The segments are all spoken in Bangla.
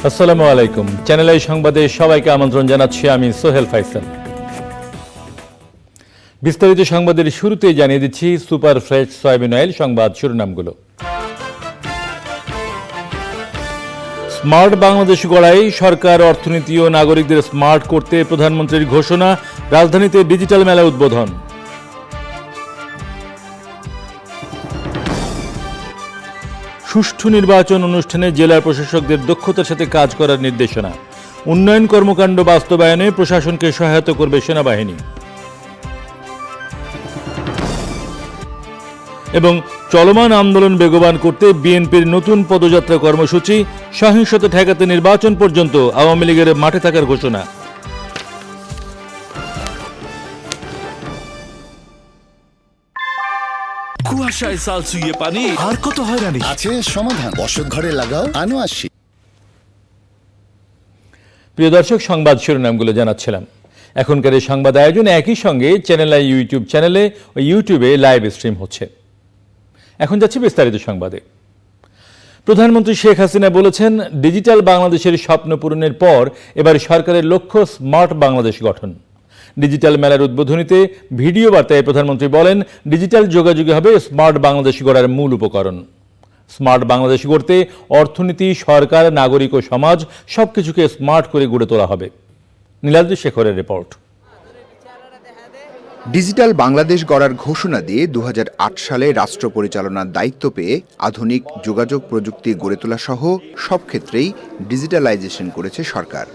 আসসালামু আলাইকুম। চ্যানেল আই সংবাদে সবাইকে আমন্ত্রণ জানাচ্ছি আমি সোহেল ফাইসাল। বিস্তারিত সংবাদের শুরুতেই জানিয়ে দিচ্ছি সুপার ফ্রেশ সয়াবিন অয়েল সংবাদ শিরোনামগুলো। স্মার্ট বাংলাদেশ গড়ায় সরকার, অর্থনীতি ও নাগরিকদের স্মার্ট করতে প্রধানমন্ত্রীর ঘোষণা, রাজধানীতে ডিজিটাল মেলা উদ্বোধন। সুষ্ঠু নির্বাচন অনুষ্ঠানে জেলা প্রশাসকদের দক্ষতার সাথে কাজ করার নির্দেশনা। উন্নয়ন কর্মকাণ্ড বাস্তবায়নে প্রশাসনকে সহায়তা করবে সেনাবাহিনী। এবং চলমান আন্দোলন বেগবান করতে বিএনপির নতুন পদযাত্রা কর্মসূচি, সহিংসতা ঠেকাতে নির্বাচন পর্যন্ত আওয়ামী লীগের মাঠে থাকার ঘোষণা। কুয়াশায় সাল চুইয়ে পানি আর কত হয়রানি আছে সমাধান। বসত ঘরে লাগাও, আনো আসি। প্রিয় দর্শক, সংবাদ শিরোনামগুলো জানাচ্ছিলাম। এখনকার এই সংবাদ আয়োজন একই সঙ্গে চ্যানেল আই ইউটিউব চ্যানেলে ও ইউটিউবে লাইভ স্ট্রিম হচ্ছে। এখন যাচ্ছি বিস্তারিত সংবাদে। প্রধানমন্ত্রী শেখ হাসিনা বলেছেন, ডিজিটাল বাংলাদেশের স্বপ্ন পূরণের পর এবার সরকারের লক্ষ্য স্মার্ট বাংলাদেশ গঠন। ডিজিটাল মেলার উদ্বোধনীতে ভিডিও বার্তায় প্রধানমন্ত্রী বলেন, ডিজিটাল যোগাযোগে হবে স্মার্ট বাংলাদেশ গড়ার মূল উপকরণ। স্মার্ট বাংলাদেশ গড়তে অর্থনীতি, সরকার, নাগরিক ও সমাজ সবকিছুকে স্মার্ট করে গড়ে তোলা হবে। নীলাদ্রি শেখরের রিপোর্ট। ডিজিটাল বাংলাদেশ গড়ার ঘোষণা দিয়ে 2008 সালে রাষ্ট্র পরিচালনার দায়িত্ব পেয়ে আধুনিক যোগাযোগ প্রযুক্তি গড়ে তোলা সহ সব ক্ষেত্রেই ডিজিটালাইজেশন করেছে সরকার।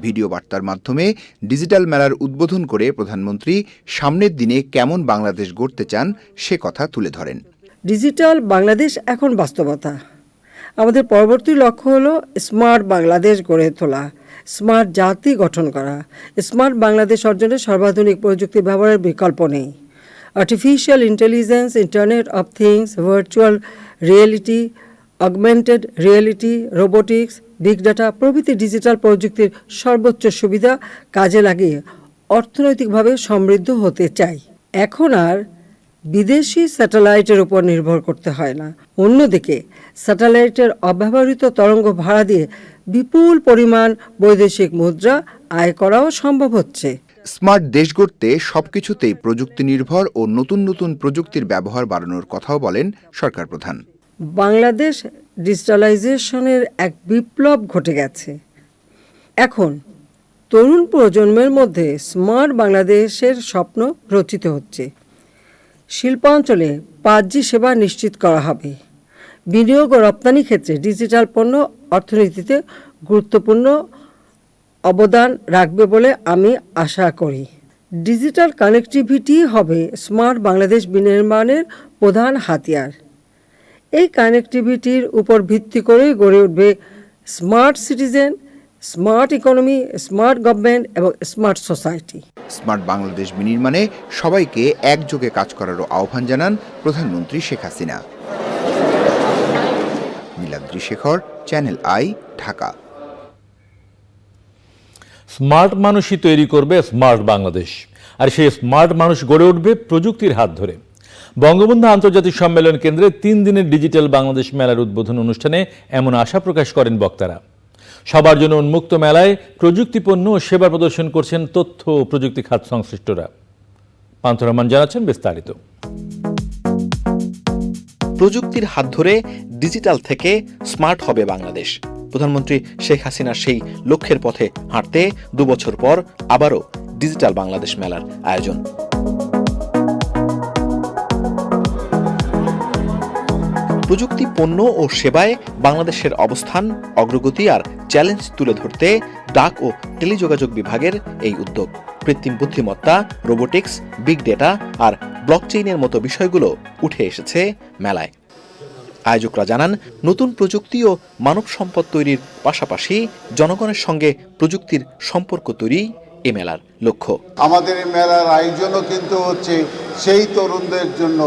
ভিডিও বার্তার মাধ্যমে ডিজিটাল মেলার উদ্বোধন করে প্রধানমন্ত্রী সামনের দিনে কেমন বাংলাদেশ গড়তে চান সে কথা তুলে ধরেন। ডিজিটাল বাংলাদেশ এখন বাস্তবতা। আমাদের পরবর্তী লক্ষ্য হলো স্মার্ট বাংলাদেশ গড়ে তোলা, স্মার্ট জাতি গঠন করা। স্মার্ট বাংলাদেশ অর্জনে সর্বাধুনিক প্রযুক্তি ব্যবহারের বিকল্প নেই। Artificial intelligence, internet of things, virtual reality, augmented reality, robotics, big data প্রভৃতি ডিজিটাল প্রযুক্তির সর্বোচ্চ সুবিধা কাজে লাগিয়ে অর্থনৈতিকভাবে সমৃদ্ধ হতে চাই। এখন আর বিদেশি স্যাটেলাইটের উপর নির্ভর করতে হয় না। অন্যদিকে স্যাটেলাইটের অব্যবহৃত তরঙ্গ ভাড়া দিয়ে বিপুল পরিমাণ বৈদেশিক মুদ্রা আয় করাও সম্ভব হচ্ছে। স্মার্ট দেশ গড়তে সবকিছুতেই প্রযুক্তি নির্ভর ও নতুন নতুন প্রযুক্তির ব্যবহার বাড়ানোর কথাও বলেন সরকার প্রধান। বাংলাদেশ ডিজিটালাইজেশনের এক বিপ্লব ঘটে গেছে। এখন তরুণ প্রজন্মের মধ্যে স্মার্ট বাংলাদেশের স্বপ্ন রচিত হচ্ছে। শিল্পাঞ্চলে 5G সেবা নিশ্চিত করা হবে। বিনিয়োগ ও রপ্তানি ক্ষেত্রে ডিজিটাল পণ্য অর্থনীতিতে গুরুত্বপূর্ণ অবদান রাখবে বলে আমি আশা করি। ডিজিটাল কানেক্টিভিটি হবে স্মার্ট বাংলাদেশ বিনির্মাণের প্রধান হাতিয়ার। এই কানেক্টিভিটির উপর ভিত্তি করেই গড়ে উঠবে smart citizen, smart economy, smart government এবং স্মার্ট সোসাইটি। স্মার্ট বাংলাদেশ বিনির্মাণে সবাইকে একযোগে কাজ করারও আহ্বান জানান প্রধানমন্ত্রী Sheikh Hasina. Niladri Shekhar, channel I, Dhaka. Smart মানুষই তৈরি করবে স্মার্ট বাংলাদেশ, আর সেই স্মার্ট মানুষ গড়ে উঠবে প্রযুক্তির হাত ধরে। বঙ্গবন্ধু আন্তর্জাতিক সম্মেলন কেন্দ্রে 3 দিনের ডিজিটাল বাংলাদেশ মেলার উদ্বোধন অনুষ্ঠানে এমন আশা প্রকাশ করেন বক্তারা। সবার জন্য উন্মুক্ত মেলায় প্রযুক্তিপণ্য ও সেবা প্রদর্শন করছেন তথ্য ও প্রযুক্তি খাত সংশ্লিষ্টরা। পান্থর রহমান জানাচ্ছেন বিস্তারিত। প্রযুক্তির হাত ধরে ডিজিটাল থেকে স্মার্ট হবে বাংলাদেশ। প্রধানমন্ত্রী শেখ হাসিনার সেই লক্ষ্যের পথে হাঁটতে 2 বছর পর আবারও ডিজিটাল বাংলাদেশ মেলার আয়োজন। প্রযুক্তি পণ্য ও সেবায় বাংলাদেশের অবস্থান, অগ্রগতি আর চ্যালেঞ্জ তুলে ধরতে ডাক ও টেলিযোগাযোগ বিভাগের এই উদ্যোগ। কৃত্রিম বুদ্ধিমত্তা, রোবোটিক্স, বিগ ডেটা আর ব্লকচেইনের মতো বিষয়গুলো উঠে এসেছে মেলায়। আয়োজকরা জানান, নতুন প্রযুক্তি ও মানব সম্পদ তৈরির পাশাপাশি জনগণের সঙ্গে প্রযুক্তির সম্পর্ক তৈরি এ মেলার লক্ষ্য। আমাদের এই মেলার আয়োজনও কিন্তু হচ্ছে সেই তরুণদের জন্য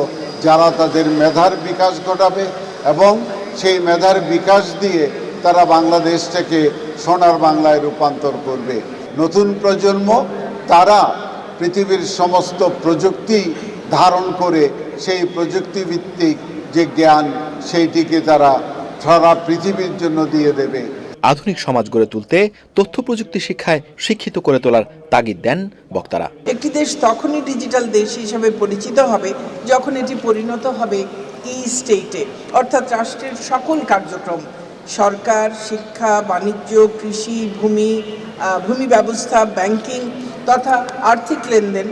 যারা তাদের মেধার বিকাশ ঘটাবে এবং সেই মেধার বিকাশ দিয়ে তারা বাংলাদেশটাকে সোনার বাংলায় রূপান্তর করবে। নতুন প্রজন্ম তারা পৃথিবীর সমস্ত প্রযুক্তি ধারণ করে সেই প্রযুক্তিভিত্তিক যে জ্ঞান সেইটিকে তারা সারা পৃথিবীর জন্য দিয়ে দেবে। আধুনিক সমাজ গড়ে তুলতে তথ্য প্রযুক্তি শিক্ষায় শিক্ষিত করে তোলার তাগিদ দেন বক্তারা। একটি দেশ তখনই ডিজিটাল দেশ হিসেবে পরিচিত হবে যখন এটি পরিণত হবে ই-স্টেটে, অর্থাৎ রাষ্ট্রের সকল কার্যক্রম, সরকার, শিক্ষা, বাণিজ্য, কৃষি, ভূমি ব্যবস্থা, ব্যাংকিং তথা আর্থিক লেনদেন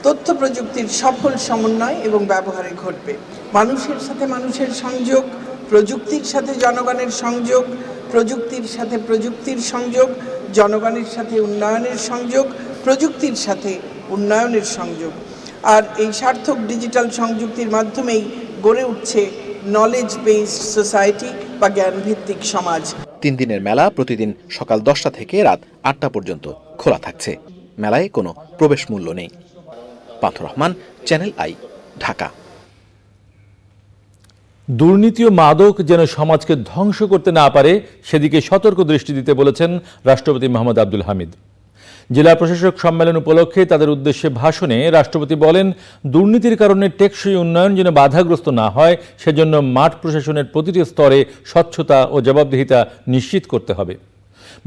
তথ্য প্রযুক্তির সফল সমন্বয় এবং ব্যবহারে ঘটবে। মানুষের সাথে মানুষের সংযোগ, প্রযুক্তির সাথে জনগণের সংযোগ, প্রযুক্তির সাথে প্রযুক্তির সংযোগ, জনগণের সাথে উন্নয়নের সংযোগ, প্রযুক্তির সাথে উন্নয়নের সংযোগ। আর এই সার্থক ডিজিটাল সংযুক্তির মাধ্যমেই গড়ে উঠছে নলেজ বেসড সোসাইটি বা জ্ঞানভিত্তিক সমাজ। 3 দিনের মেলা প্রতিদিন সকাল 10টা থেকে রাত 8টা পর্যন্ত খোলা থাকছে। মেলায় কোনো প্রবেশ মূল্য নেই। পান্থ রহমান, চ্যানেল আই, ঢাকা। দুর্নীতি ও মাদক যেন সমাজকে ধ্বংস করতে না পারে সেদিকে সতর্ক দৃষ্টি দিতে বলেছেন রাষ্ট্রপতি মোহাম্মদ আব্দুল হামিদ। জেলা প্রশাসক সম্মেলন উপলক্ষে তাদের উদ্দেশ্যে ভাষণে রাষ্ট্রপতি বলেন, দুর্নীতির কারণে টেকসই উন্নয়ন যেন বাধাগ্রস্ত না হয় সেজন্য মাঠ প্রশাসনের প্রতিটি স্তরে স্বচ্ছতা ও জবাবদিহিতা নিশ্চিত করতে হবে।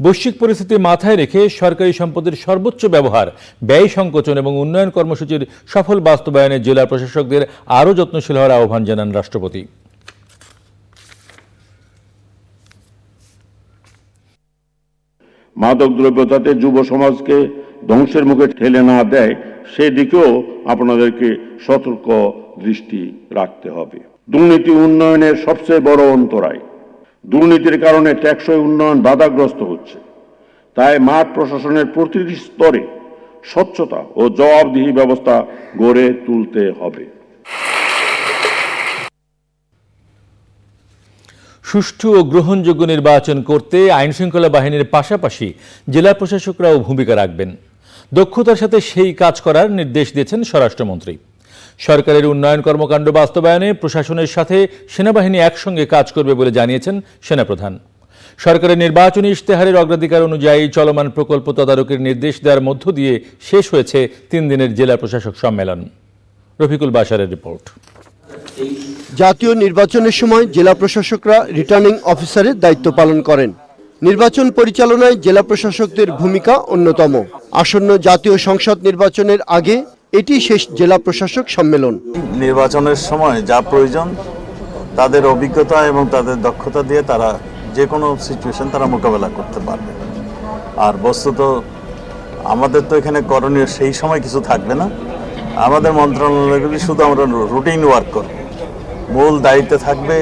বৈশ্বিক পরিস্থিতি মাথায় রেখে সরকারি সম্পদের সর্বোচ্চ ব্যবহার, ব্যয় সংকোচন এবং উন্নয়ন কর্মসূচির সফল বাস্তবায়নে জেলা প্রশাসকদের আরও যত্নশীল হওয়ার আহ্বান জানান রাষ্ট্রপতি। মাদকদ্রব্য যাতে যুব সমাজকে ধ্বংসের মুখে ঠেলে না দেয় সেদিকেও আপনাদেরকে সতর্ক দৃষ্টি রাখতে হবে। দুর্নীতি উন্নয়নের সবচেয়ে বড় অন্তরায়। দুর্নীতির কারণে টেকসই উন্নয়ন বাধাগ্রস্ত হচ্ছে। তাই মাঠ প্রশাসনের প্রতিটি স্তরে স্বচ্ছতা ও জবাবদিহি ব্যবস্থা গড়ে তুলতে হবে। সুষ্ঠু ও গ্রহণযোগ্য নির্বাচন করতে আইনশৃঙ্খলা বাহিনীর পাশাপাশি জেলা প্রশাসকরাও ভূমিকা রাখবেন। দক্ষতার সাথে সেই কাজ করার নির্দেশ দিয়েছেন স্বরাষ্ট্রমন্ত্রী। সরকারের উন্নয়ন কর্মকাণ্ড বাস্তবায়নে প্রশাসনের সাথে সেনাবাহিনী একসঙ্গে কাজ করবে বলে জানিয়েছেন সেনাপ্রধান। সরকারের নির্বাচনী ইশতেহারের অগ্রাধিকার অনুযায়ী চলমান প্রকল্প তদারকির নির্দেশ দেওয়ার মধ্য দিয়ে শেষ হয়েছে 3 দিনের জেলা প্রশাসক সম্মেলন। রফিকুল বাশারের রিপোর্ট। জাতীয় নির্বাচনের সময় জেলা প্রশাসকরা রিটার্নিং অফিসারের দায়িত্ব পালন করেন। নির্বাচন পরিচালনায় জেলা প্রশাসকদের ভূমিকা অন্যতম। আসন্ন জাতীয় সংসদ নির্বাচনের আগে এটি শেষ জেলা প্রশাসক সম্মেলন। নির্বাচনের সময় যা প্রয়োজন তাদের অভিজ্ঞতা এবং তাদের দক্ষতা দিয়ে তারা যে কোনো সিচুয়েশন তারা মোকাবেলা করতে পারবে। আর বস্তুত আমাদের তো এখানে করণীয় সেই সময় কিছু থাকবে না। আমাদের মন্ত্রণালয়গুলি শুধু আমরা রুটিন ওয়ার্ক করব। মূল দায়িত্বে থাকবে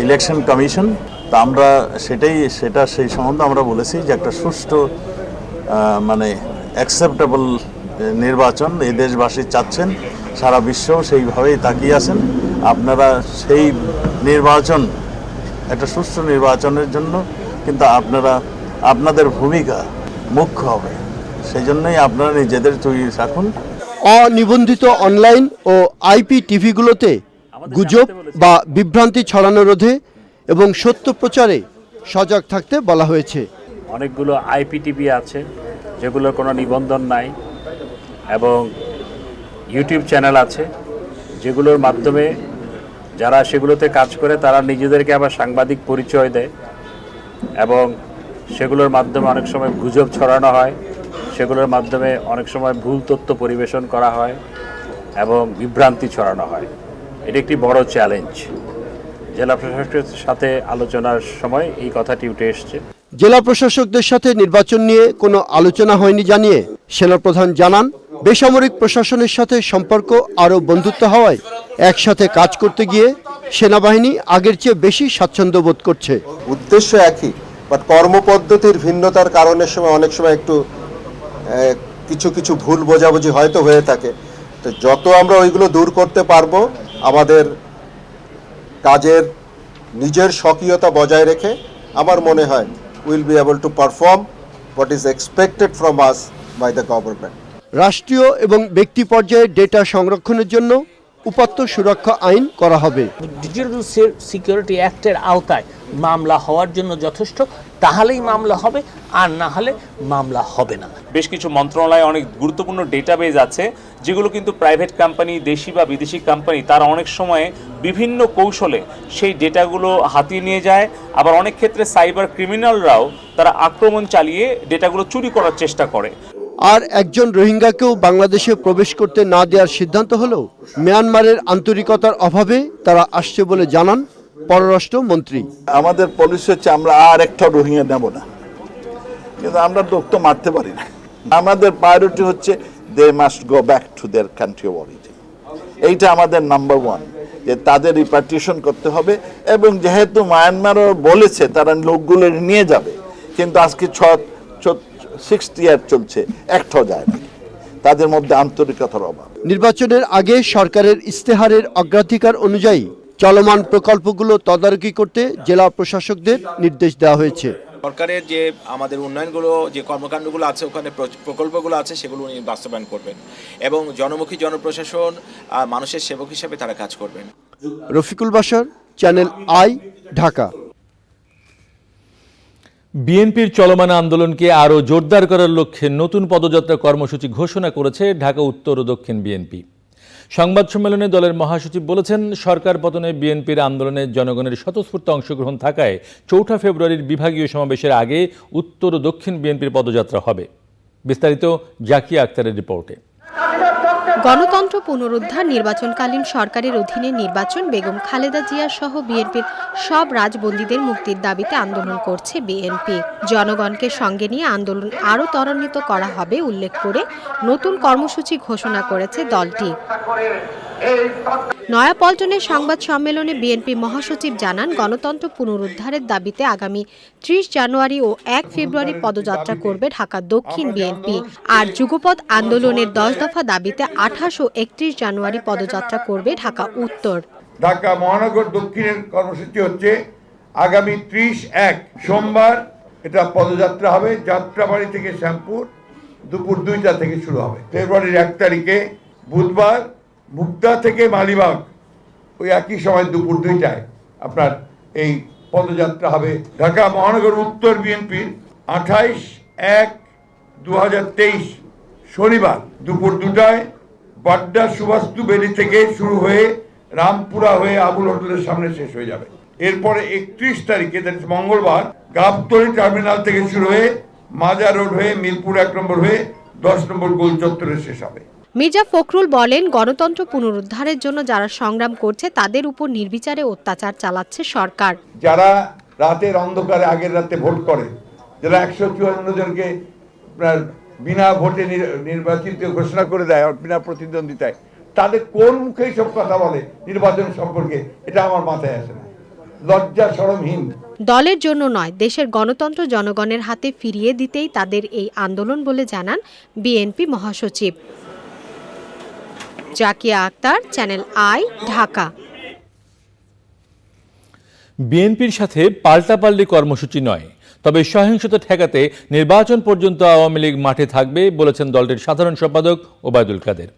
ইলেকশন কমিশন। তা আমরা সেই সম্বন্ধে আমরা বলেছি যে একটা সুষ্ঠু অ্যাকসেপ্টেবল নির্বাচন এই দেশবাসী চাচ্ছেন, সারা বিশ্ব সেইভাবেই তাকিয়ে আছেন। আপনারা সেই নির্বাচন, একটা সুষ্ঠু নির্বাচনের জন্য কিন্তু আপনাদের ভূমিকা মুখ্য হবে। সেই জন্যই আপনারা নিজেদের তৈরি রাখুন। অনিবন্ধিত অনলাইন ও আইপি টিভিগুলোতে গুজব বা বিভ্রান্তি ছড়ানো রোধে এবং সত্য প্রচারে সজাগ থাকতে বলা হয়েছে। অনেকগুলো আইপি টিভি আছে যেগুলোর কোনো নিবন্ধন নাই, এবং ইউটিউব চ্যানেল আছে যেগুলোর মাধ্যমে যারা সেগুলোতে কাজ করে তারা নিজেদেরকে আবার সাংবাদিক পরিচয় দেয়, এবং সেগুলোর মাধ্যমে অনেক সময় গুজব ছড়ানো হয়, সেগুলোর মাধ্যমে অনেক সময় ভুল তথ্য পরিবেশন করা হয় এবং বিভ্রান্তি ছড়ানো হয়। এটি একটি বড় চ্যালেঞ্জ। জেলা প্রশাসকের সাথে আলোচনার সময় এই কথাটি উঠে এসছে। জেলা প্রশাসকদের সাথে নির্বাচন নিয়ে কোনো আলোচনা হয়নি জানিয়ে সেনাপ্রধান জানান, বেসামরিক প্রশাসনের সাথে সম্পর্ক আরও বন্ধুত্ব হওয়ায় একসাথে কাজ করতে গিয়ে সেনাবাহিনী আগের চেয়ে বেশি স্বাচ্ছন্দ্য বোধ করছে। উদ্দেশ্য একই, বাট কর্মপদ্ধতির ভিন্নতার কারণের সময় অনেক সময় একটু কিছু ভুল বোঝাবুঝি হয়তো হয়ে থাকে। তো যত আমরা ওইগুলো দূর করতে পারবো, আমাদের কাজের নিজের স্বকীয়তা বজায় রেখে আমার মনে হয় will be able to perform what is expected from us by the government. রাষ্ট্রীয় এবং ব্যক্তি পর্যায়ে ডেটা সংরক্ষণের জন্য উপাত্ত সুরক্ষা আইন করা হবে। ডিজিটাল সিকিউরিটি অ্যাক্টের আওতায় মামলা হওয়ার জন্য যথেষ্ট, তাহলেই মামলা হবে, আর না হলে মামলা হবে না। বেশ কিছু মন্ত্রণালয়ে অনেক গুরুত্বপূর্ণ ডেটাবেজ আছে যেগুলো কিন্তু প্রাইভেট কোম্পানি, দেশি বা বিদেশি কোম্পানি, তারা অনেক সময় বিভিন্ন কৌশলে সেই ডেটাগুলো হাতিয়ে নিয়ে যায়। আবার অনেক ক্ষেত্রে সাইবার ক্রিমিনালরাও তারা আক্রমণ চালিয়ে ডেটাগুলো চুরি করার চেষ্টা করে। আর একজন রোহিঙ্গাকেও বাংলাদেশে প্রবেশ করতে না দেওয়ার সিদ্ধান্ত হলেও মিয়ানমারের আন্তরিকতার অভাবে তারা আসছে বলে জানান পররাষ্ট্রমন্ত্রী। আমাদের পলিসি হচ্ছে আমরা আর একটা রোহিঙ্গা নেব না, কিন্তু আমরা লোক তো মারতে পারি না। আমাদের প্রায়োরিটি হচ্ছে they must go back to their country of origin. এইটা আমাদের নাম্বার ওয়ান, যে তাদের রিপার্টিশন করতে হবে। এবং যেহেতু মায়ানমারও বলেছে তারা লোকগুলো নিয়ে যাবে, কিন্তু আজকে 60 ইয়ার চলছে, একটাও যায় না, তাদের মধ্যে আন্তরিকতার অভাব। নির্বাচনের আগে সরকারের ইস্তেহারের অগ্রাধিকার অনুযায়ী চলমান প্রকল্পগুলো তদারকি করতে জেলা প্রশাসকদের নির্দেশ দেওয়া হয়েছে। সরকারের যে আমাদের উন্নয়নগুলো, যে কর্মকাণ্ডগুলো আছে, ওখানে প্রকল্পগুলো আছে, সেগুলো উনি বাস্তবায়ন করবেন এবং জনমুখী জনপ্রশাসন, মানুষের সেবক হিসেবে তারা কাজ করবেন। Rafiqul Bashar, channel I, Dhaka. বিএনপির চলমান আন্দোলনকে আরও জোরদার করার লক্ষ্যে নতুন পদযাত্রা কর্মসূচি ঘোষণা করেছে ঢাকা উত্তর ও দক্ষিণ বিএনপি। সংবাদ সম্মেলনে দলের মহাসচিব বলেছেন, সরকার পতনে বিএনপির আন্দোলনে জনগণের স্বতঃস্ফূর্ত অংশগ্রহণ থাকায় 4 ফেব্রুয়ারির বিভাগীয় সমাবেশের আগে উত্তর ও দক্ষিণ বিএনপির পদযাত্রা হবে। বিস্তারিত জাকিয়া আক্তারের রিপোর্টে। গণতন্ত্র পুনরুদ্ধার, নির্বাচনকালীন সরকারের অধীনে নির্বাচন, বেগম খালেদা জিয়া সহ বিএনপির সব রাজবন্দীদের মুক্তির দাবিতে আন্দোলন করছে বিএনপি। জনগণকে সঙ্গে নিয়ে আন্দোলন আরও ত্বরান্বিত করা হবে উল্লেখ করে নতুন কর্মসূচি ঘোষণা করেছে দলটি। নয়াপল্টনের সংবাদ সম্মেলনে বিএনপি মহাসচিব জানান, গণতন্ত্র পুনরুদ্ধারের দাবিতে আগামী 30 জানুয়ারি ও 1 ফেব্রুয়ারি পদযাত্রা করবে ঢাকা দক্ষিণ বিএনপি। আর যুগপৎ আন্দোলনের 10 দফা দাবিতে 28 ও 31 জানুয়ারি পদযাত্রা করবে ঢাকা উত্তর। ঢাকা মহানগর দক্ষিণের কর্মসূচি হচ্ছে আগামী 30/1 সোমবার এটা পদযাত্রা হবে। যাত্রাবাড়ি থেকে শ্যামপুর দুপুর 2টা থেকে শুরু হবে। ফেব্রুয়ারির 1 তারিখে বুধবার মুক্তা থেকে মালিবাগ ওই একই সময় দুপুর 2টায় আপনার এই পদযাত্রা হবে। ঢাকা মহানগর উত্তর বিএনপির 28/1/2023 শনিবার দুপুর 2টায় বাড্ডা সুবাস্তু বেলি থেকে শুরু হয়ে রামপুরা হয়ে আবুল হোটেলের সামনে শেষ হয়ে যাবে। এরপরে 31 তারিখে মঙ্গলবার গাবতলী টার্মিনাল থেকে শুরু হয়ে মাজার রোড হয়ে মিরপুর 1 নম্বর হয়ে 10 নম্বর গোল চত্বরে শেষ হবে। মির্জা ফখরুল বলেন, গণতন্ত্র পুনরুদ্ধারের জন্য যারা সংগ্রাম করছে তাদের উপর নির্বিচারে অত্যাচার চালাচ্ছে সরকার। যারা রাতের অন্ধকারে আগের রাতে ভোট করে, যারা 154 জনকে বিনা ভোটে নির্বাচিত ঘোষণা করে দেয়, বিনা প্রতিদ্বন্দ্বিতায়, তাদের কোন মুখেই সব কথা বলে নির্বাচন সম্পর্কে, এটা আমার মাথায় আসে না। লজ্জা শরমহীন। দলের জন্য নয়, দেশের গণতন্ত্র জনগণের হাতে ফিরিয়ে দিতেই তাদের এই আন্দোলন বলে জানান বিএনপি মহাসচিব। Zakia Akter, channel I, Dhaka. বিএনপির সাথে পাল্টাপাল্টি কর্মসূচি নয়, তবে সহিংসতা ঠেকাতে নির্বাচন পর্যন্ত আওয়ামী লীগ মাঠে থাকবে বলেছেন দলটির সাধারণ সম্পাদক ওবায়দুল কাদের।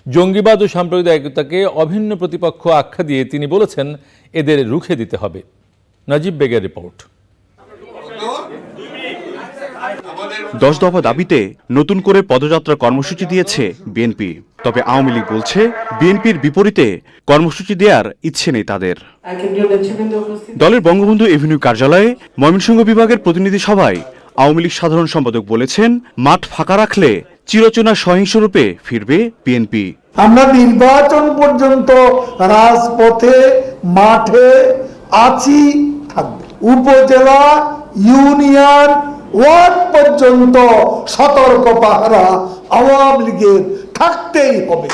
জঙ্গিবাদ ও সাম্প্রদায়িকতাকে অভিন্ন প্রতিপক্ষ আখ্যা দিয়ে তিনি বলেছেন, এদের রুখে দিতে হবে। নাজিব বেগের রিপোর্ট। 10 দফা দাবিতে নতুন করে পদযাত্রা কর্মসূচি দিয়েছে বিএনপি। তবে আওয়ামী লীগ বলছে, বিএনপির বিপরীতে কর্মসূচি দেওয়ার ইচ্ছে নেই তাদের। দলের বঙ্গবন্ধু এভিনিউ কার্যালয়ে ময়মনসিংহ বিভাগের প্রতিনিধি সভায় আওয়ামী লীগ সাধারণ সম্পাদক বলেছেন, মাঠ ফাঁকা রাখলে চিরচেনা সহিংস রূপে ফিরবে বিএনপি। আমরা নির্বাচন পর্যন্ত রাজপথে মাঠে আছি, থাকবে। উপজেলা, ইউনিয়ন, ওয়ার্ড পর্যন্ত সতর্ক পাহারা আওয়ামী লীগের থাকতেই হবে।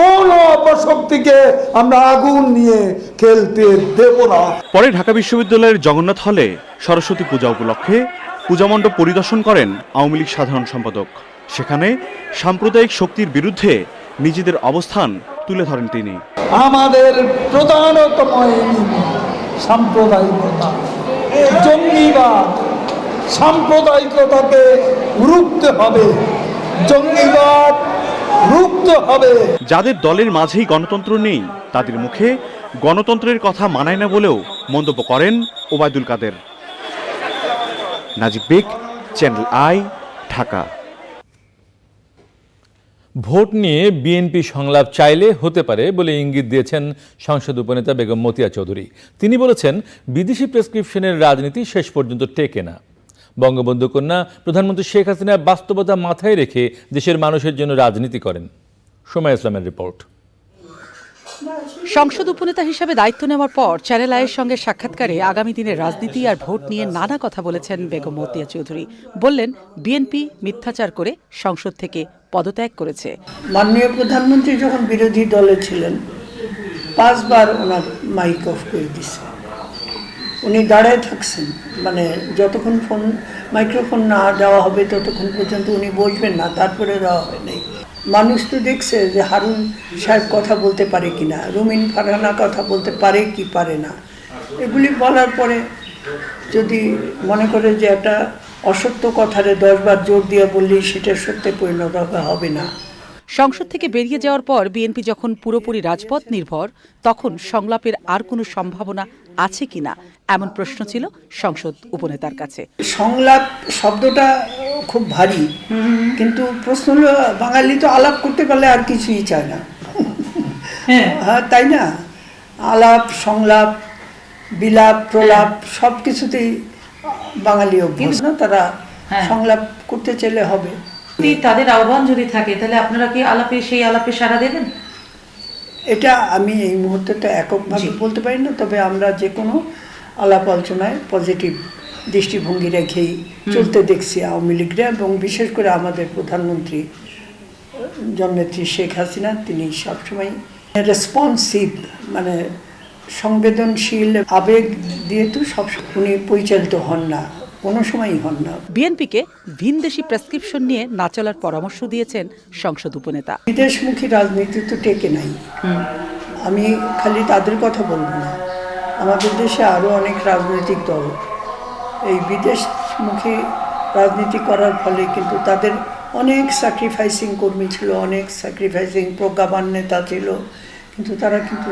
কোন অপশক্তিকে আমরা আগুন নিয়ে খেলতে দেব না। পরে ঢাকা বিশ্ববিদ্যালয়ের জগন্নাথ হলে সরস্বতী পূজা উপলক্ষে পূজামণ্ডপ পরিদর্শন করেন আওয়ামী লীগ সাধারণ সম্পাদক। সেখানে সাম্প্রদায়িক শক্তির বিরুদ্ধে নিজেদের অবস্থান তুলে ধরেন তিনি। আমাদের প্রধানতম সাম্প্রদায়িকতা, জঙ্গিবাদ, সাম্প্রদায়িকতাকে রুখতে হবে। জঙ্গিবাদ, রুখতে হবে। যাদের দলের মাঝেই গণতন্ত্র নেই তাদের মুখে গণতন্ত্রের কথা মানায় না বলেও মন্তব্য করেন ওবায়দুল কাদের। নাজিব বেগ, চ্যানেল আই, ঢাকা। ভোট নিয়ে বিএনপি সংলাপ চাইলে হতে পারে বলে ইঙ্গিত দিয়েছেন সংসদ উপনেতা বেগম মতিয়া চৌধুরী। তিনি বলেছেন, বিদেশি প্রেসক্রিপশনের রাজনীতি শেষ পর্যন্ত টেকে না। বঙ্গবন্ধু কন্যা প্রধানমন্ত্রী শেখ হাসিনা বাস্তবতা মাথায় রেখে দেশের মানুষের জন্য রাজনীতি করেন। সোমা ইসলামের রিপোর্ট। সংসদ উপনেতা হিসেবে দায়িত্ব নেওয়ার পর চ্যানেল আইয়ের সঙ্গে সাক্ষাৎকারে আগামী দিনের রাজনীতি আর ভোট নিয়ে নানা কথা বলেছেন বেগম মতিয়া চৌধুরী। বললেন, বিএনপি মিথ্যাচার করে সংসদ থেকে পদত্যাগ করেছে। মাননীয় প্রধানমন্ত্রী যখন বিরোধী দলে ছিলেন 5 বার ওনার মাইক অফ করে দিছে। উনি দাঁড়ায় থাকছেন, মানে যতক্ষণ মাইক্রোফোন না দেওয়া হবে ততক্ষণ পর্যন্ত উনি বসবেন না, তারপরে দেওয়া হয় নাই। মানুষ তো দেখছে যে হারুন সাহেব কথা বলতে পারে কিনা, রুমিন ফারহানা কথা বলতে পারে কি পারে না। এগুলি বলার পরে যদি মনে করে যে একটা অসত্য কথারে 10 বার জোর দিয়ে বললেই সেটা সত্যে পরিণত হবে না। সংসদ থেকে বেরিয়ে যাওয়ার পর বিএনপি যখন পুরোপুরি রাজপথ নির্ভর, তখন সংলাপের আর কোনো সম্ভাবনা আছে কিনা এমন প্রশ্ন ছিল সংসদ উপনেতার কাছে। সংলাপ শব্দটা খুব ভারী, কিন্তু প্রশ্ন হলো বাঙালি তো আলাপ করতে পারলে আর কিছুই চায় না। হ্যাঁ, তাই না? আলাপ, সংলাপ, বিলাপ, প্রলাপ সব কিছুতেই বাঙালি অভ্যস্ত। তারা সংলাপ করতে চাইলে হবে। তাদের আহ্বান যদি থাকে তাহলে আপনারা কি সেই আলাপে সাড়া দেবেন? এটা আমি এই মুহূর্তে তো এককভাবে বলতে পারি না, তবে আমরা যে কোনো আলাপ আলোচনায় পজিটিভ দৃষ্টিভঙ্গি রেখেই চলতে দেখছি আওয়ামী লীগরা, এবং বিশেষ করে আমাদের প্রধানমন্ত্রী জননেত্রী শেখ হাসিনা, তিনি সবসময় রেসপন্সিভ, মানে সংবেদনশীল, আবেগ দিয়ে তো সব উনি পরিচালিত হন না, কোনো সময়ই হন না। বিএনপিকে ভিনদেশি প্রেসক্রিপশন নিয়ে না চলার পরামর্শ দিয়েছেন সংসদ উপনেতা। বিদেশমুখী রাজনীতি তো টেকে নাই। আমি খালি তাদের কথা বলবো না, আমাদের দেশে আরও অনেক রাজনৈতিক দল এই বিদেশমুখী রাজনীতি করার ফলে কিন্তু তাদের অনেক স্যাক্রিফাইসিং কর্মী ছিল, অনেক স্যাক্রিফাইসিং প্রজ্ঞাবান নেতা ছিল, কিন্তু তারা কিন্তু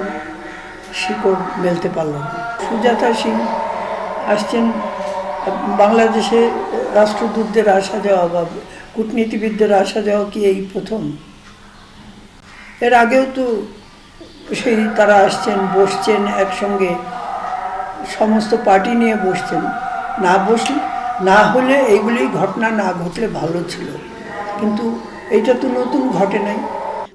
শিকড় মেলতে পারল না। সুজাতা সিং আসছেন, বাংলাদেশে রাষ্ট্রদূতদের আসা যাওয়া বা কূটনীতিবিদদের আসা যাওয়া কি এই প্রথম? এর আগেও তো সেই তারা আসছেন, বসছেন একসঙ্গে, সমস্ত পার্টি নিয়ে বসছেন। না হলে এইগুলি ঘটনা না ঘটলে ভালো ছিল, কিন্তু এইটা তো নতুন ঘটে নাই।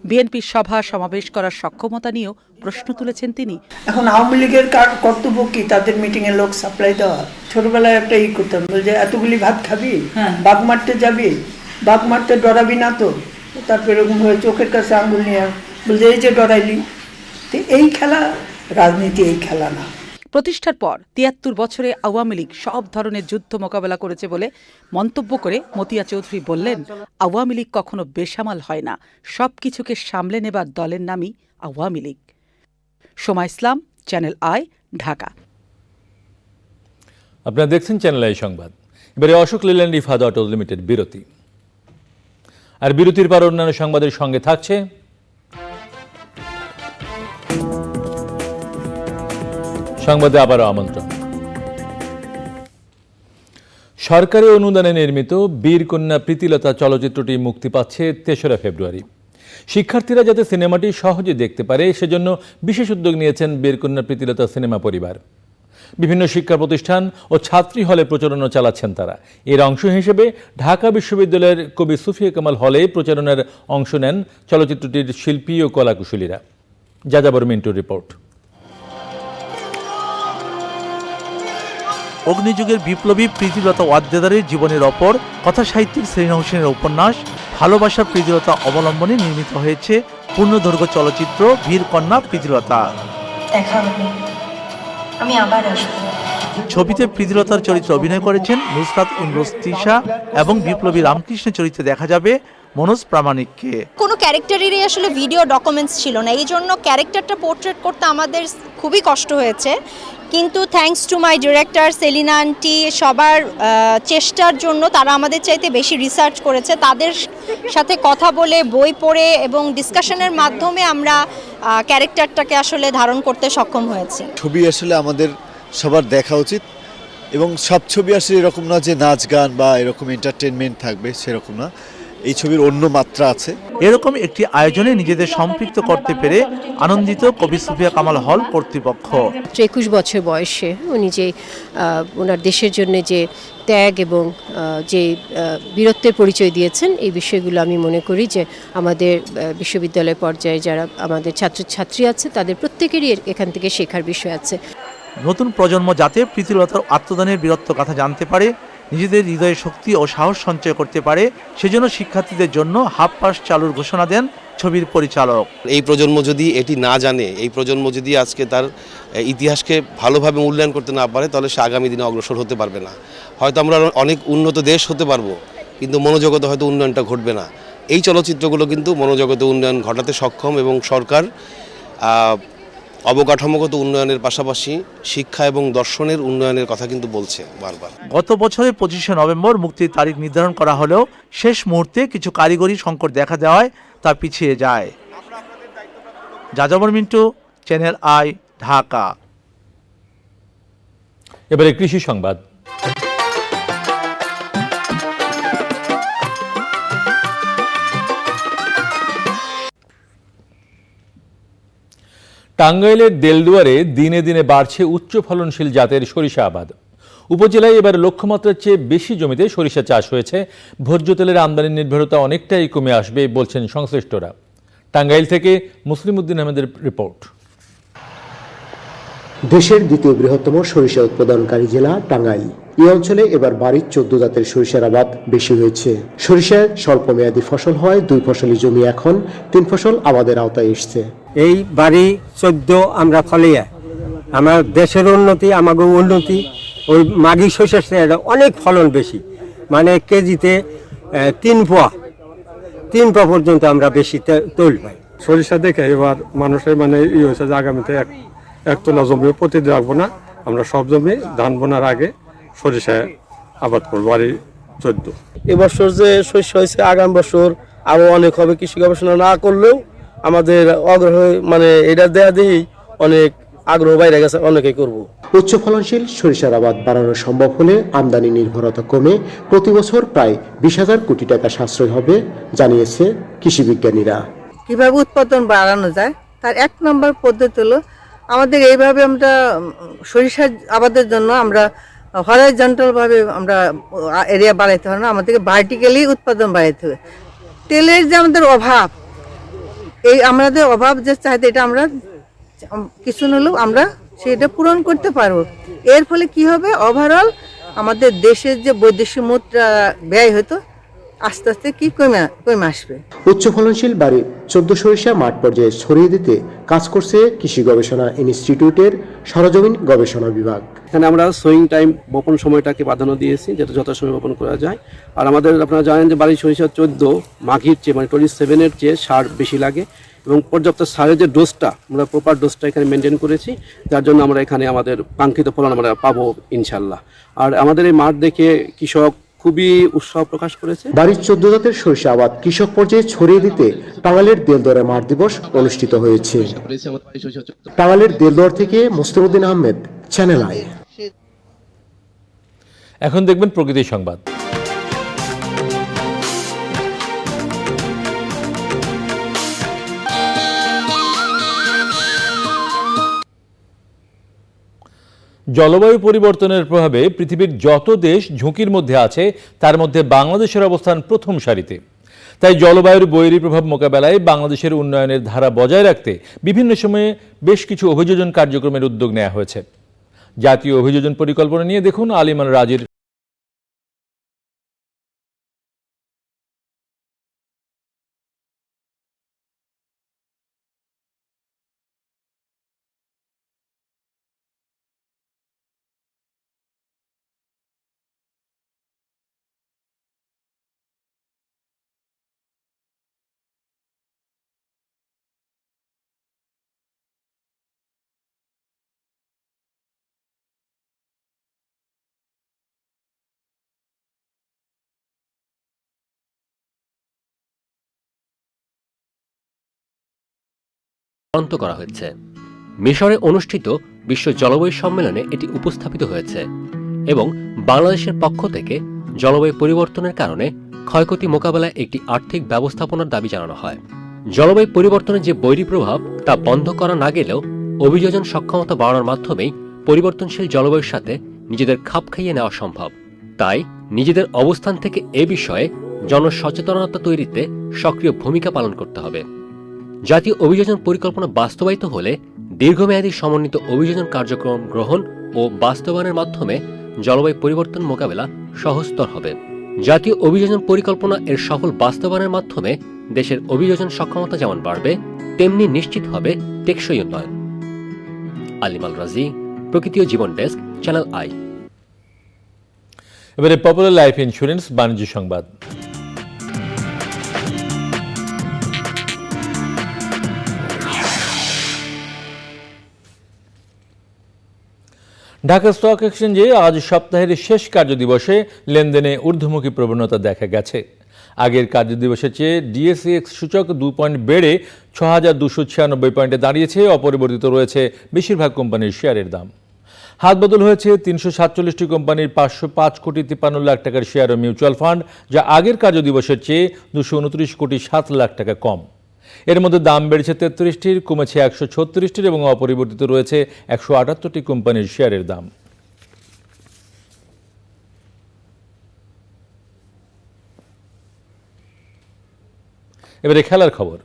বিএনপির সভা সমাবেশ করার সক্ষমতা নিয়েও প্রশ্ন তুলেছেন তিনি। এখন আওয়ামী লীগের কর্তব্য কি? তাদের মিটিংয়ে লোক সাপ্লাই দেওয়া? ছোটবেলায় একটা করতাম, বলছে এতগুলি ভাত খাবি, বাঘ মারতে যাবি, বাঘ মারতে ডরাবি না তো? তারপর এরকম হয়ে চোখের কাছে আঙ্গুল নিয়ে বলছে এই যে ডরাইলি। তো এই খেলা রাজনীতি, এই খেলা না। প্রতিষ্ঠার পর ৭৩ বছরে আওয়ামী লীগ সব ধরনের যুদ্ধ মোকাবেলা করেছে বলে মন্তব্য করে মতিয়া চৌধুরী বললেন, আওয়ামী লীগ কখনো বেসামাল হয় না, সবকিছুকে সামলে নেবার দলের নামই আওয়ামী লীগ। Soma Islam, channel I, Dhaka. আপনারা দেখছেন চ্যানেল আই সংবাদ। এবারে অশোক লেল্যান্ড ইফাদ অটো লিমিটেড বিরতি, আর বিরতির পর অন্যান্য সংবাদের সঙ্গে থাকছে সংবাদে আবারও আমন্ত্রণ। সরকারি অনুদানে নির্মিত বীরকন্যা প্রীতিলতা চলচ্চিত্রটি মুক্তি পাচ্ছে ৩রা ফেব্রুয়ারি। শিক্ষার্থীরা যাতে সিনেমাটি সহজে দেখতে পারে সেজন্য বিশেষ উদ্যোগ নিয়েছেন বীরকন্যা প্রীতিলতা সিনেমা পরিবার। বিভিন্ন শিক্ষা প্রতিষ্ঠান ও ছাত্রী হলে প্রচারণা চালাচ্ছেন তারা। এর অংশ হিসেবে ঢাকা বিশ্ববিদ্যালয়ের কবি সুফিয়া কামাল হলে প্রচারণার অংশ নেন চলচ্চিত্রটির শিল্পী ও কলাকুশলীরা। যাযাবর মিন্টুর রিপোর্ট। অগ্নিযুগের বিপ্লবী প্রীতিলতা ওয়াদ্দেদারের জীবনের ওপর কথা সাহিত্যিক সেলিনা হোসেনের উপন্যাস ভালোবাসার প্রীতিলতা অবলম্বনে নির্মিত হয়েছে পূর্ণদৈর্ঘ্য চলচ্চিত্র বীরকন্যা প্রীতিলতা। আমি আবার আসবো। ছবিতে প্রীতিলতার চরিত্রে অভিনয় করেছেন নুসরাত ইমরোজ তিশা এবং বিপ্লবী রামকৃষ্ণের চরিত্রে দেখা যাবে মনোজ প্রামাণিককে। কোনো ক্যারেক্টারেরই আসলে ভিডিও ডকুমেন্টস ছিল না, এই জন্য ক্যারেক্টারটা পোর্ট্রেট করতে আমাদের খুবই কষ্ট হয়েছে, কিন্তু thanks to my director Selina aunty সবার চেষ্টার জন্য তারা আমাদের চাইতে বেশি রিসার্চ করেছে। তাদের সাথে কথা বলে বই পড়ে এবং ডিসকাশনের মাধ্যমে আমরা ক্যারেক্টারটাকে আসলে ধারণ করতে সক্ষম হয়েছি। ছবি আসলে আমাদের সবার দেখা উচিত এবং সব ছবি আসলে এরকম না যে নাচ গান বা এরকম এন্টারটেনমেন্ট থাকবে, সেরকম না। এই ছবির অন্য মাত্রা আছে। এরকম একটি আয়োজনে নিজেদের সম্পৃক্ত করতে পেরে আনন্দিত কবি সুফিয়া কামাল হল কর্তৃপক্ষ। 21 বছর বয়সে উনি যে ওনার দেশের জন্য যে ত্যাগ এবং যে বীরত্বের পরিচয় দিয়েছেন, এই বিষয়গুলো আমি মনে করি যে আমাদের বিশ্ববিদ্যালয় পর্যায়ে যারা আমাদের ছাত্রছাত্রী আছে তাদের প্রত্যেকেরই এখান থেকে শেখার বিষয় আছে। নতুন প্রজন্ম যাতে প্রীতিলতার আত্মদানের বীরত্ব কথা জানতে পারে, নিজেদের হৃদয়ে শক্তি ও সাহস সঞ্চয় করতে পারে, সেজন্য শিক্ষার্থীদের জন্য হাফ পাস চালুর ঘোষণা দেন ছবির পরিচালক। এই প্রজন্ম যদি এটি না জানে, এই প্রজন্ম যদি আজকে তার ইতিহাসকে ভালোভাবে মূল্যায়ন করতে না পারে, তাহলে সে আগামী দিনে অগ্রসর হতে পারবে না। হয়তো আমরা অনেক উন্নত দেশ হতে পারবো, কিন্তু মনোজগতে হয়তো উন্নয়নটা ঘটবে না। এই চলচ্চিত্রগুলো কিন্তু মনোজগতে উন্নয়ন ঘটাতে সক্ষম এবং সরকার অবকাঠামোগত উন্নয়নের পাশাপাশি শিক্ষা এবং দর্শনের উন্নয়নের কথা কিন্তু বলছে বারবার। গত বছরের 25শে নভেম্বর মুক্তির তারিখ নির্ধারণ করা হলেও শেষ মুহূর্তে কিছু কারিগরি সংকট দেখা দেওয়ায় তা পিছিয়ে যায়। যাযাবর মিন্টু, চ্যানেল আই, ঢাকা। এবারে কৃষি সংবাদ। টাঙ্গাইলের দেলদুয়ারে দিনে দিনে বাড়ছে উচ্চ ফলনশীল জাতের সরিষা আবাদ। উপজেলায় এবার লক্ষ্যমাত্রার চেয়ে বেশি জমিতে সরিষা চাষ হয়েছে। ভোজ্য তেলের আমদানি নির্ভরতা অনেকটাই কমে আসবে বলছেন সংশ্লিষ্টরা। টাঙ্গাইল থেকে মুসলিম উদ্দিন আহমেদের রিপোর্ট। দেশের দ্বিতীয় বৃহত্তম সরিষা উৎপাদনকারী জেলা টাঙ্গাইল। এই অঞ্চলে এবার বাড়ির 14 জাতের সরিষার আবাদ বেশি হয়েছে। সরিষায় স্বল্প মেয়াদী ফসল হয় 2 ফসলি জমি এখন 3 ফসল আবাদের আওতায় এসছে। এই বাড়ি 14 আমরা ফলিয়া আমার দেশের উন্নতি, আমাদের উন্নতি। ওই মাঘী সরিষার অনেক ফলন বেশি, মানে কেজিতে 3 পোয়া পর্যন্ত আমরা বেশি তেল পাই। সরিষা দেখে এবার মানুষের মানে হয়েছে যে আগামীতে এক তোলা জমি প্রতিদিন রাখবো না, আমরা সব জমি ধান বোনার আগে সরিষা আবাদ করবো। বাড়ি 14 এবছর যে শস্য হয়েছে আগামী বছর আরো অনেক হবে। কৃষি গবেষণা না করলেও আমাদের আগ্রহ মানে এটা দেয়া দিয়েই অনেক আগ্রহ বাইরে গেছে, অনেকে করব। উচ্চ ফলনশীল সরিষার আবাদ বাড়ানো সম্ভব হলে আমদানি নির্ভরতা কমে প্রতি বছর প্রায় 20,000 কোটি টাকা সাশ্রয় হবে জানিয়েছে কৃষি বিজ্ঞানীরা। কিভাবে উৎপাদন বাড়ানো যায় তার 1 নম্বর পদ্ধতি হলো আমাদের এইভাবে আমরা সরিষা আবাদের জন্য আমরা হরাইজন্টাল ভাবে আমরা এরিয়া বাড়াইতে হবে না, আমাদেরকে ভার্টিক্যালি উৎপাদন বাড়াইতে হবে। তেলের যে আমাদের অভাব, এই আমাদের অভাব যে চাহিদা, এটা আমরা কিছু হলেও আমরা সেটা পূরণ করতে পারবো। এর ফলে কি হবে, ওভারঅল আমাদের দেশের যে বৈদেশিক মুদ্রা ব্যয় হতো আস্তে আস্তে কি কমে আসবে। উচ্চ ফলনশীল বাড়ি 14 সরিষা মাঠ পর্যায়ে ছড়িয়ে দিতে কাজ করছে কৃষি গবেষণা ইনস্টিটিউটের সরজমিন গবেষণা বিভাগ। এখানে আমরা সোয়িং টাইম বপন সময়টাকে প্রাধান্য দিয়েছি, যেটা যথাসময়ে বপন করা যায়। আর আমাদের আপনারা জানেন যে বাড়ি সরিষা 14 মাঘির চেয়ে মানে 27-এর চেয়ে সার বেশি লাগে এবং পর্যাপ্ত সারের যে ডোজটা আমরা প্রপার ডোজটা এখানে মেনটেন করেছি, যার জন্য আমরা এখানে আমাদের কাঙ্ক্ষিত ফলন আমরা পাবো ইনশাল্লাহ। আর আমাদের এই মাঠ দেখে কৃষক খুবই উৎসাহ প্রকাশ করেছে। বাড়ির 14 জাতের সরিষা আবাদ কৃষক পর্যায়ে ছড়িয়ে দিতে টাঙ্গাইলের দেলদুয়ারে মাঠ দিবস অনুষ্ঠিত হয়েছে। টাঙ্গাইলের দেলদুয়ার থেকে মুসলিম উদ্দিন আহমেদ, চ্যানেল আই। এখন দেখবেন প্রকৃতি সংবাদ। জলবায়ু পরিবর্তনের প্রভাবে পৃথিবীর যত দেশ ঝুঁকির মধ্যে আছে তার মধ্যে বাংলাদেশের অবস্থান প্রথম সারিতে। তাই জলবায়ুর বৈরী প্রভাব মোকাবেলায় বাংলাদেশের উন্নয়নের ধারা বজায় রাখতে বিভিন্ন সময়ে বেশ কিছু অভিযোজন কার্যক্রমের উদ্যোগ নেওয়া হয়েছে। জাতীয় অভিযোজন পরিকল্পনা নিয়ে দেখুন আলিমান রাজির চূড়ান্ত করা হয়েছে। মিশরে অনুষ্ঠিত বিশ্ব জলবায়ু সম্মেলনে এটি উপস্থাপিত হয়েছে এবং বাংলাদেশের পক্ষ থেকে জলবায়ু পরিবর্তনের কারণে ক্ষয়ক্ষতি মোকাবেলায় একটি আর্থিক ব্যবস্থাপনার দাবি জানানো হয়। জলবায়ু পরিবর্তনের যে বৈরী প্রভাব তা বন্ধ করা না গেলেও অভিযোজন সক্ষমতা বাড়ানোর মাধ্যমেই পরিবর্তনশীল জলবায়ুর সাথে নিজেদের খাপ খাইয়ে নেওয়া সম্ভব। তাই নিজেদের অবস্থান থেকে এ বিষয়ে জনসচেতনতা তৈরিতে সক্রিয় ভূমিকা পালন করতে হবে। জাতীয় অভিযোজন পরিকল্পনা বাস্তবায়িত হলে দীর্ঘমেয়াদী সমন্বিত অভিযোজন কার্যক্রম গ্রহণ ও বাস্তবায়নের মাধ্যমে জলবায়ু পরিবর্তন মোকাবেলা সহজতর হবে। জাতীয় অভিযোজন পরিকল্পনা এর সফল বাস্তবায়নের মাধ্যমে দেশের অভিযোজন সক্ষমতা যেমন বাড়বে, তেমনি নিশ্চিত হবে টেকসই উন্নয়ন। আলিমাল রাজি, প্রকৃতি ও জীবন ডেস্ক, চ্যানেল আই। এবারে পপুলার লাইফ ইন্স্যুরেন্স বাণিজ্য সংবাদ। ঢাকা স্টক এক্সচেঞ্জে আজ সপ্তাহের শেষ কার্যদিবসে লেনদেনে ঊর্ধ্বমুখী প্রবণতা দেখা গেছে। আগের কার্যদিবসের চেয়ে ডিএসইএক্স সূচক 2 পয়েন্ট বেড়ে ৬,২৯৬ পয়েন্টে দাঁড়িয়েছে। অপরিবর্তিত রয়েছে বেশিরভাগ কোম্পানির শেয়ারের দাম। হাত বদল হয়েছে ৩৪৭টি কোম্পানির ৫০৫ কোটি ৫৩ লাখ টাকার শেয়ার ও মিউচুয়াল ফান্ড, যা আগের কার্যদিবসের চেয়ে ২২৯ কোটি ৭ লাখ টাকা কম। এর মধ্যে দাম বেড়েছে ৩৩টির, কমেছে ১৩৬টির এবং অপরিবর্তিত রয়েছে ১৭৮টি কোম্পানির শেয়ারের দাম। এবারে খেলার খবর।